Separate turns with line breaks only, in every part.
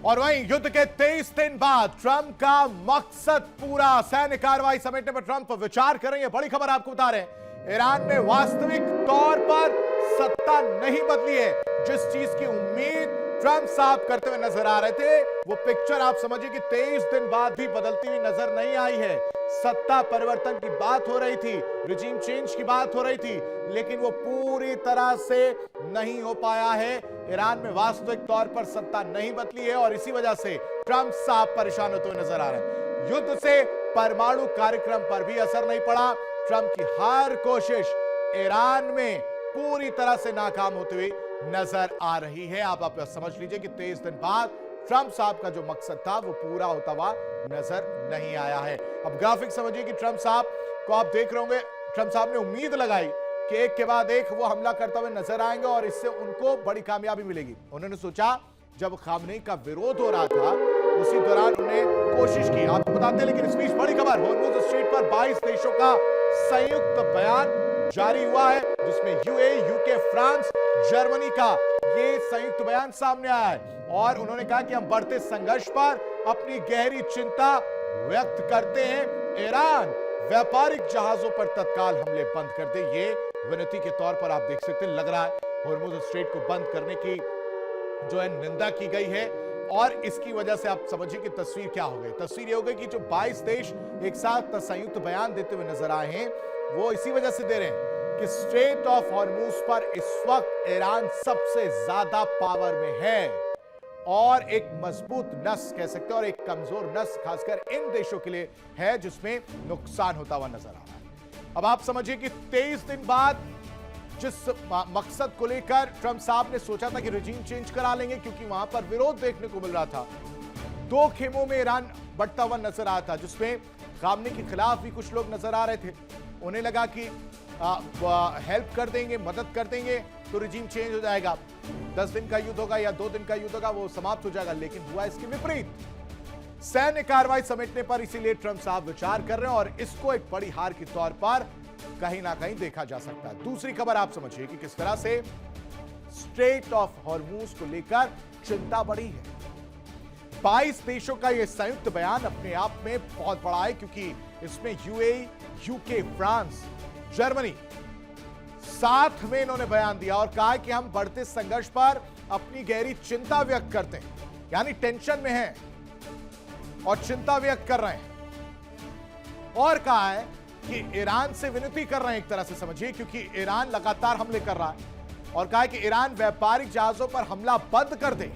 और वहीं युद्ध के 23 दिन बाद ट्रंप का मकसद पूरा, सैन्य कार्रवाई समेटने पर ट्रंप विचार करेंगे। बड़ी खबर आपको बता रहे हैं, ईरान में वास्तविक तौर पर सत्ता नहीं बदली है। जिस चीज की उम्मीद ट्रंप साहब करते हुए नजर आ रहे थे, वो पिक्चर आप समझिए कि 23 दिन बाद भी बदलती हुई नजर नहीं आई है। सत्ता परिवर्तन की बात हो रही थी, रिजीम चेंज की बात हो रही थी, लेकिन वो पूरी तरह से नहीं हो पाया है। ईरान में वास्तविक तौर पर सत्ता नहीं बदली है और इसी वजह से ट्रंप साहब परेशान होते हुए नजर आ रहे हैं। युद्ध से परमाणु कार्यक्रम पर भी असर नहीं पड़ा। ट्रंप की हर कोशिश ईरान में पूरी तरह से नाकाम होती हुई नजर आ रही है। आप समझ लीजिए कि 23 दिन बाद ट्रंप साहब का जो मकसद था वो पूरा होता हुआ नजर नहीं आया है। अब ग्राफिक समझिए कि ट्रंप साहब को आप देख रहे होंगे, ट्रंप साहब ने उम्मीद लगाई कि एक के बाद एक वो हमला करते हुए नजर आएंगे और इससे उनको बड़ी कामयाबी मिलेगी। उन्होंने सोचा, जब खामनेई का विरोध हो रहा था उसी दौरान उन्होंने कोशिश की, आपको बताते हैं। लेकिन इस बीच बड़ी खबर, हॉर्मुज़ स्ट्रेट पर 22 देशों का संयुक्त बयान जारी हुआ है, जिसमें यूएई, यूके, फ्रांस, जर्मनी का ये संयुक्त बयान सामने आया है और उन्होंने कहा कि हम बढ़ते संघर्ष पर अपनी गहरी चिंता व्यक्त करते हैं। ईरान व्यापारिक जहाजों पर तत्काल हमले बंद कर दे, ये विनती के तौर पर आप देख सकते हैं। लग रहा है हॉर्मुज़ स्ट्रेट को बंद करने की जो है निंदा की गई है और इसकी वजह से आप समझिए कि तस्वीर क्या हो गई। तस्वीर ये हो गई कि जो 22 देश एक साथ संयुक्त बयान देते हुए नजर आए हैं, वो इसी वजह से दे रहे हैं कि स्ट्रेट ऑफ हॉर्मुज़ पर इस वक्त ईरान सबसे ज्यादा पावर में है और एक मजबूत नस कह सकते हैं और एक कमजोर नस खासकर इन देशों के लिए है, जिसमें नुकसान होता हुआ नजर आ रहा है। अब आप समझिए कि 23 दिन बाद जिस मकसद को लेकर ट्रंप साहब ने सोचा था कि रिजीम चेंज करा लेंगे, क्योंकि वहां पर विरोध देखने को मिल रहा था। दो खेमों में ईरान बढ़ता हुआ नजर आ रहा था, जिसमें खामनेई के खिलाफ भी कुछ लोग नजर आ रहे थे। उन्हें लगा कि हेल्प कर देंगे, मदद कर देंगे तो रिजीम चेंज हो जाएगा, 10 दिन का युद्ध होगा या 2 दिन का युद्ध होगा, वो समाप्त हो जाएगा। लेकिन हुआ इसके विपरीत, सैन्य कार्रवाई समेटने पर इसीलिए ट्रंप साहब विचार कर रहे हैं और इसको एक बड़ी हार के तौर पर कहीं ना कहीं देखा जा सकता है। दूसरी खबर आप समझिए कि किस तरह से स्ट्रेट ऑफ हॉर्मुज़ को लेकर चिंता बढ़ी है। 22 देशों का यह संयुक्त बयान अपने आप में बहुत बड़ा है, क्योंकि इसमें यूएई, यूके, फ्रांस, जर्मनी साथ में इन्होंने बयान दिया और कहा कि हम बढ़ते संघर्ष पर अपनी गहरी चिंता व्यक्त करते हैं, यानी टेंशन में हैं और चिंता व्यक्त कर रहे हैं। और कहा है कि ईरान से विनती कर रहे हैं, एक तरह से समझिए, क्योंकि ईरान लगातार हमले कर रहा है और कहा है कि ईरान व्यापारिक जहाजों पर हमला बंद कर दे।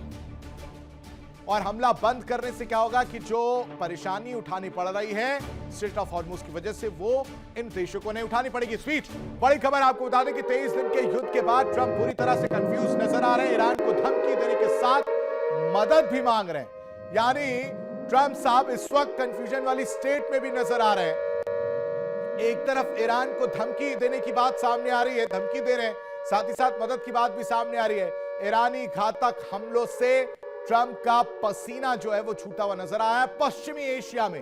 और हमला बंद करने से क्या होगा कि जो परेशानी उठानी पड़ रही है स्ट्रेट ऑफ हॉर्मुज़ की वजह से, वो इन देशों को नहीं उठानी पड़ेगी। इस बीच बड़ी खबर आपको बता दें कि 23 दिन के युद्ध के बाद ट्रंप पूरी तरह से कंफ्यूज नजर आ रहे हैं। ईरान को धमकी देने के साथ मदद भी मांग रहे हैं, यानी ट्रंप साहब इस वक्त कंफ्यूजन वाली स्टेट में भी नजर आ रहे हैं। एक तरफ ईरान को धमकी देने की बात सामने आ रही है, धमकी दे रहे हैं, साथ ही साथ मदद की बात भी सामने आ रही है। ईरानी घातक हमलों से ट्रंप का पसीना जो है वो छूटा हुआ नजर आया है। पश्चिमी एशिया में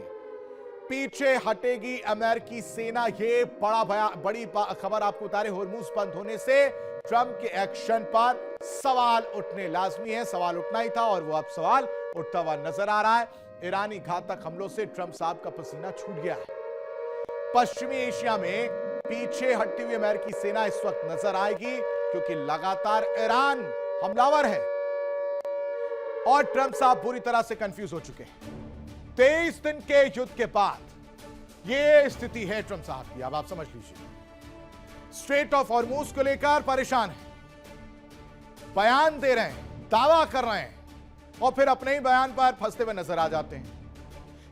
पीछे हटेगी अमेरिकी सेना, ये बड़ी खबर आपको बता रहे। हॉर्मुज़ बंद होने से ट्रंप के एक्शन पर सवाल उठने लाजमी है, सवाल उठना ही था और वो अब सवाल उठता हुआ नजर आ रहा है। ईरानी घातक हमलों से ट्रंप साहब का पसीना छूट गया है। पश्चिमी एशिया में पीछे हटती हुई अमेरिकी सेना इस वक्त नजर आएगी, क्योंकि लगातार ईरान हमलावर है और ट्रंप साहब पूरी तरह से कंफ्यूज हो चुके हैं। 23 दिन के युद्ध के बाद यह स्थिति है ट्रंप साहब की। अब आप समझ लीजिए, स्ट्रेट ऑफ हॉर्मुज़ को लेकर परेशान है, बयान दे रहे हैं, दावा कर रहे हैं और फिर अपने ही बयान पर फंसते हुए नजर आ जाते हैं।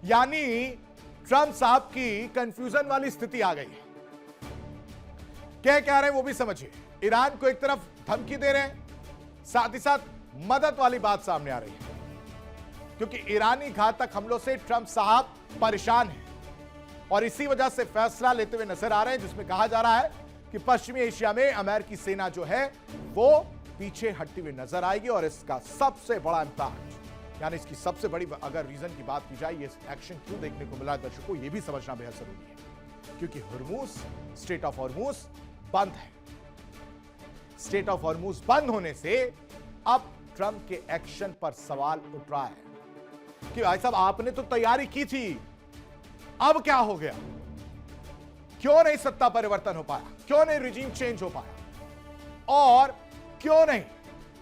यानी ट्रंप साहब की कंफ्यूजन वाली स्थिति आ गई है। क्या कह रहे हैं वो भी समझिए। ईरान को एक तरफ धमकी दे रहे हैं, साथ ही साथ मदद वाली बात सामने आ रही है, क्योंकि ईरानी घातक हमलों से ट्रंप साहब परेशान हैं और इसी वजह से फैसला लेते हुए नजर आ रहे हैं, जिसमें कहा जा रहा है कि पश्चिमी एशिया में अमेरिकी सेना जो है वो पीछे हटती हुई नजर आएगी और इसका सबसे बड़ा इंपैक्ट, यानी इसकी सबसे बड़ी अगर रीजन की बात की जाए, ये एक्शन क्यों देखने को मिला दर्शकों, ये भी समझना बेहद जरूरी है, क्योंकि हॉर्मुज़, स्ट्रेट ऑफ हॉर्मुज़ बंद है। स्ट्रेट ऑफ हॉर्मुज़ बंद होने से अब ट्रंप के एक्शन पर सवाल उठ रहा है कि भाई साहब आपने तो तैयारी की थी, अब क्या हो गया? क्यों नहीं सत्ता परिवर्तन हो पाया? क्यों नहीं रिजीम चेंज हो पाया? और क्यों नहीं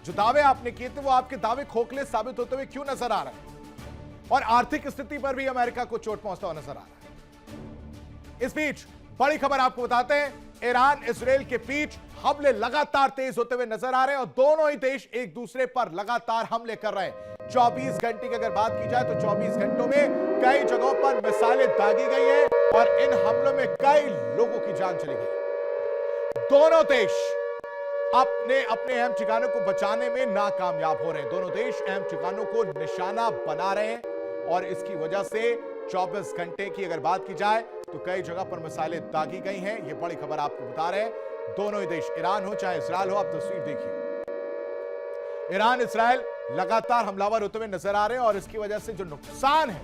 जो दावे आपने किए थे वो आपके दावे खोखले साबित होते हुए क्यों नजर आ रहे हैं? और आर्थिक स्थिति पर भी अमेरिका को चोट पहुंचता हुआ नजर आ रहा है। इस बीच बड़ी खबर आपको बताते हैं, ईरान इजराइल के बीच हमले लगातार तेज होते हुए नजर आ रहे हैं और दोनों ही देश एक दूसरे पर लगातार हमले कर रहे हैं। 24 घंटे की अगर बात की जाए तो 24 घंटों में कई जगहों पर मिसाइलें दागी गई हैं और इन हमलों में कई लोगों की जान चली गई। दोनों देश अपने अपने अहम ठिकानों को बचाने में नाकामयाब हो रहे हैं। दोनों देश अहम ठिकानों को निशाना बना रहे हैं और इसकी वजह से 24 घंटे की अगर बात की जाए तो कई जगह पर मिसाइलें दागी गई हैं। यह बड़ी खबर आपको बता रहे हैं। दोनों ही देश, ईरान हो चाहे इजराइल हो, आप तस्वीर देखिए, ईरान इजराइल लगातार हमलावर होते हुए नजर आ रहे हैं और इसकी वजह से जो नुकसान है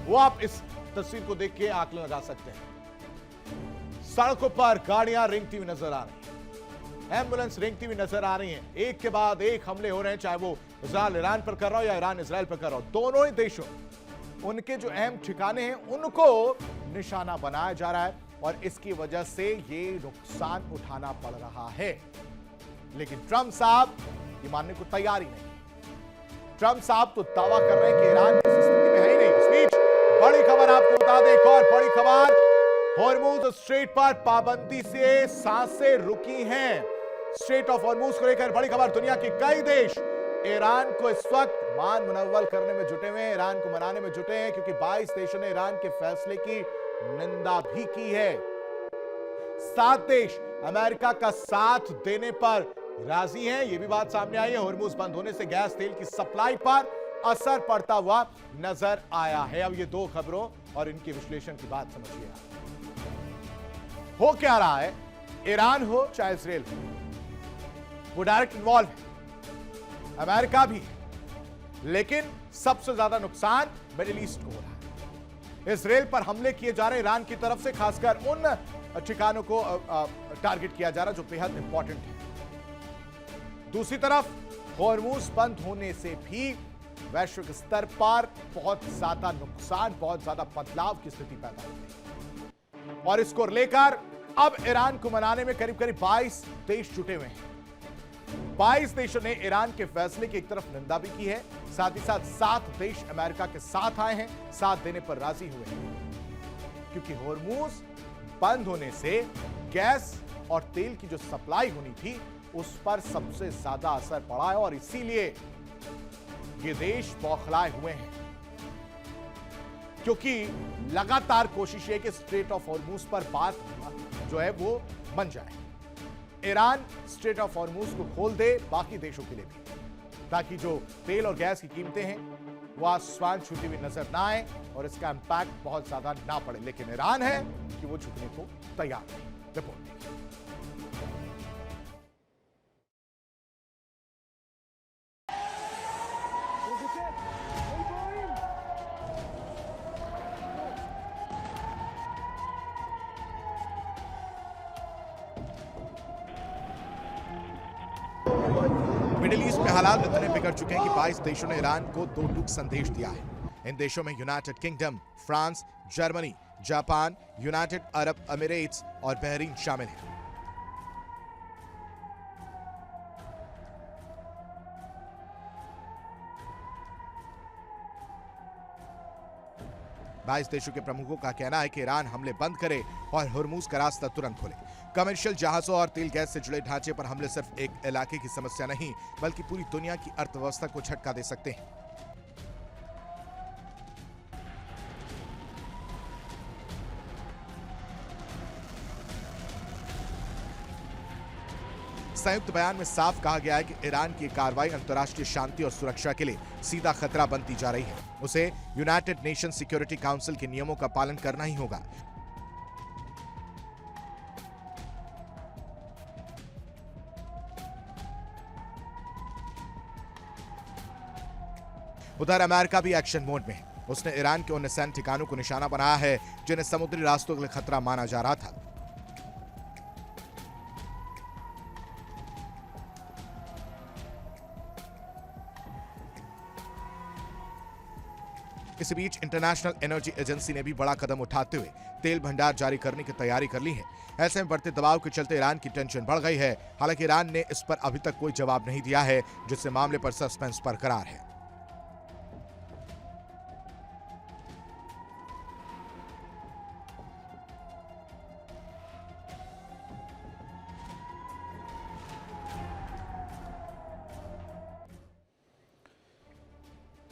वो आप इस तस्वीर को देख के आंकलन लगा सकते हैं। सड़कों पर गाड़ियां रेंगती हुई नजर आ रही हैं, एम्बुलेंस रेंगती हुई नजर आ रही हैं, एक के बाद एक हमले हो रहे हैं, चाहे वो इजराइल ईरान पर कर रहा हो या ईरान इजराइल पर कर रहा हो। दोनों ही देशों उनके जो अहम ठिकाने हैं उनको निशाना बनाया जा रहा है और इसकी वजह से ये नुकसान उठाना पड़ रहा है। लेकिन ट्रंप साहब ये मानने को तैयार ही नहीं। ट्रंप साहब तो दावा कर रहे हैं कि ईरान इस स्थिति में है ही नहीं। इस बीच बड़ी खबर आपको बता दें, एक और बड़ी खबर, हॉर्मुज स्ट्रेट पर पाबंदी से सांसें रुकी हैं। स्ट्रेट ऑफ हॉर्मुज को लेकर बड़ी खबर, दुनिया के कई देश ईरान को इस वक्त मान मुनव्वल करने में जुटे हुए हैं, ईरान को मनाने में जुटे हैं, क्योंकि 22 देशों ने ईरान के फैसले की निंदा भी की है। 7 देश अमेरिका का साथ देने पर राजी हैं। यह भी बात सामने आई है, हॉर्मुज बंद होने से गैस तेल की सप्लाई पर असर पड़ता हुआ नजर आया है। अब ये दो खबरों और इनके विश्लेषण की बात समझिए। हो क्या रहा है, ईरान हो चाहे इजराइल हो, वो डायरेक्ट इन्वॉल्व है, अमेरिका भी, लेकिन सबसे ज्यादा नुकसान मिडिल ईस्ट को हो रहा है। इजराइल पर हमले किए जा रहे ईरान की तरफ से, खासकर उन ठिकानों को टारगेट किया जा रहा है जो बेहद इंपॉर्टेंट है। दूसरी तरफ हॉर्मुज बंद होने से भी वैश्विक स्तर पर बहुत ज्यादा नुकसान, बहुत ज्यादा बदलाव की स्थिति पैदा होती है और इसको लेकर अब ईरान को मनाने में करीब करीब 22 देश जुटे हुए हैं। 22 देशों ने ईरान के फैसले की एक तरफ निंदा भी की है, साथ ही साथ 7 देश अमेरिका के साथ आए हैं, साथ देने पर राजी हुए हैं, क्योंकि हॉर्मुज बंद होने से गैस और तेल की जो सप्लाई होनी थी उस पर सबसे ज्यादा असर पड़ा है और इसीलिए ये देश बौखलाए हुए हैं, क्योंकि लगातार कोशिश है कि स्ट्रेट ऑफ हॉर्मुज पर बात जो है वो बन जाए। ईरान स्ट्रेट ऑफ हॉर्मुज को खोल दे बाकी देशों के लिए भी, ताकि जो तेल और गैस की कीमतें हैं वो आसमान छूती हुई नजर ना आए और इसका इंपैक्ट बहुत ज्यादा ना पड़े। लेकिन ईरान है कि वो झुकने को तैयार नहीं। रिपोर्ट मिडिल ईस्ट में हालात इतने बिगड़ चुके हैं कि 22 देशों ने ईरान को 2 टूक संदेश दिया है। इन देशों में United kingdom, France, Germany, Japan, United Arab Emirates और बहरीन शामिल हैं। बाईस देशों के प्रमुखों का कहना है कि ईरान हमले बंद करे और हॉर्मुज का रास्ता तुरंत खोले। कमर्शियल जहाजों और तेल गैस से जुड़े ढांचे पर हमले सिर्फ एक इलाके की समस्या नहीं, बल्कि पूरी दुनिया की अर्थव्यवस्था को झटका दे सकते हैं। संयुक्त बयान में साफ कहा गया है कि ईरान की कार्रवाई अंतर्राष्ट्रीय शांति और सुरक्षा के लिए सीधा खतरा बनती जा रही है। उसे यूनाइटेड नेशन सिक्योरिटी काउंसिल के नियमों का पालन करना ही होगा। उधर अमेरिका भी एक्शन मोड में है। उसने ईरान के उन सैन्य ठिकानों को निशाना बनाया है जिन्हें समुद्री रास्तों के लिए खतरा माना जा रहा था। इसी बीच इंटरनेशनल एनर्जी एजेंसी ने भी बड़ा कदम उठाते हुए तेल भंडार जारी करने की तैयारी कर ली है। ऐसे में बढ़ते दबाव के चलते ईरान की टेंशन बढ़ गई है। हालांकि ईरान ने इस पर अभी तक कोई जवाब नहीं दिया है, जिससे मामले पर सस्पेंस बरकरार है।